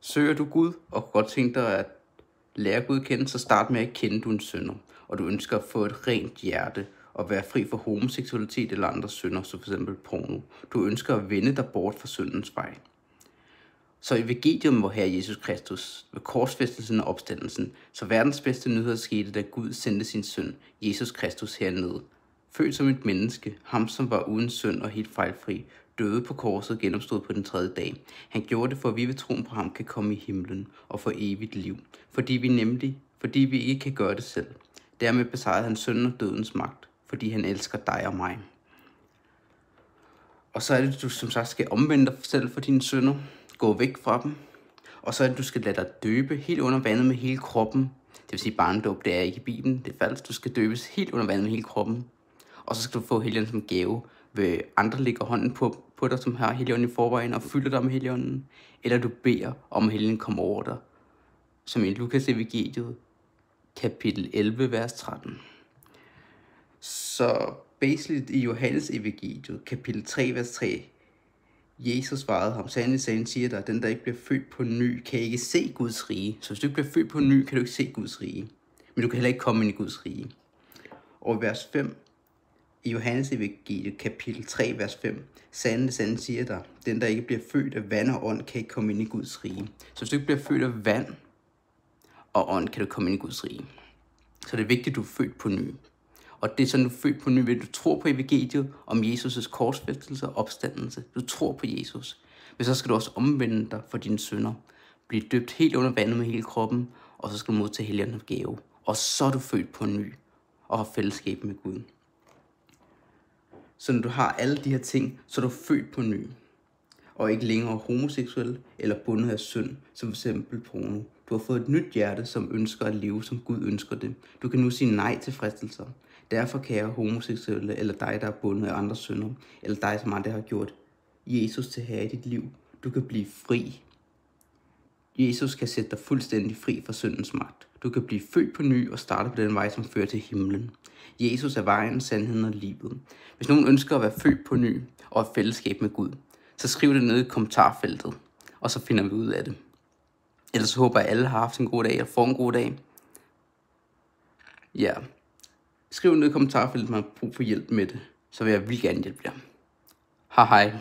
Søger du Gud og kunne godt tænke dig at lære Gud at kende, så start med at kende dine synder. Og du ønsker at få et rent hjerte og være fri for homoseksualitet eller andre synder, som f.eks. porno. Du ønsker at vende dig bort fra syndens vej. Så evangeliet om vor Herre Jesus Kristus, ved korsfæstelsen og opstandelsen, så verdens bedste nyheder skete, da Gud sendte sin søn, Jesus Kristus hernede. Født som et menneske, ham som var uden synd og helt fejlfri, døde på korset og genopstod på den 3. dag. Han gjorde det, for at vi ved troen på ham kan komme i himlen og få evigt liv. Fordi vi ikke kan gøre det selv. Dermed besejrede han synden og dødens magt, fordi han elsker dig og mig. Og så er det, du som sagt skal omvende dig selv for dine synder. Gå væk fra dem. Og så er det, du skal lade dig døbe helt under vandet med hele kroppen. Det vil sige, barnedåb, det er ikke i Bibelen, det er falsk. Du skal døbes helt under vandet med hele kroppen. Og så skal du få Helligånden som gave. Ved andre lægger hånden på dig, som har Helligånden i forvejen, og fylder dig med Helligånden. Eller du beder om, at Helligånden kommer over dig. Som i Lukas evangeliet, kapitel 11, vers 13. Så basically i Johannes evangeliet, kapitel 3, vers 3, Jesus svarede ham, sandelig siger dig, at den der ikke bliver født på ny, kan ikke se Guds rige. Så hvis du ikke bliver født på ny, kan du ikke se Guds rige. Men du kan heller ikke komme ind i Guds rige. Og vers 5, i Johannes evangeliet, kapitel 3, vers 5, sandelig siger dig, den der ikke bliver født af vand og ånd, kan ikke komme ind i Guds rige. Så hvis du ikke bliver født af vand og ånd, kan du komme ind i Guds rige. Så det er vigtigt, at du er født på ny. Og det er sådan, du er født på ny, ved du tror på evangeliet om Jesus' korsfæstelse og opstandelse. Du tror på Jesus. Men så skal du også omvende dig for dine synder. Blive døbt helt under vandet med hele kroppen, og så skal du modtage Helligåndens gave. Og så er du født på ny og har fællesskab med Gud. Så når du har alle de her ting, så er du født på ny. Og ikke længere homoseksuel eller bundet af synd, som f.eks. porno. Du har fået et nyt hjerte, som ønsker at leve, som Gud ønsker det. Du kan nu sige nej til fristelser. Derfor kan jeg homoseksuelle, eller dig, der er bundet af andre synder, eller dig, som andre har gjort Jesus til herre i dit liv. Du kan blive fri. Jesus kan sætte dig fuldstændig fri fra syndens magt. Du kan blive født på ny og starte på den vej, som fører til himlen. Jesus er vejen, sandheden og livet. Hvis nogen ønsker at være født på ny og et fællesskab med Gud, så skriv det nede i kommentarfeltet, og så finder vi ud af det. Ellers håber jeg, at alle har haft en god dag og får en god dag. Ja. Skriv ned i kommentarfeltet, hvis man har brug for hjælp med det, så vil jeg virkelig gerne hjælpe jer. Hej hej.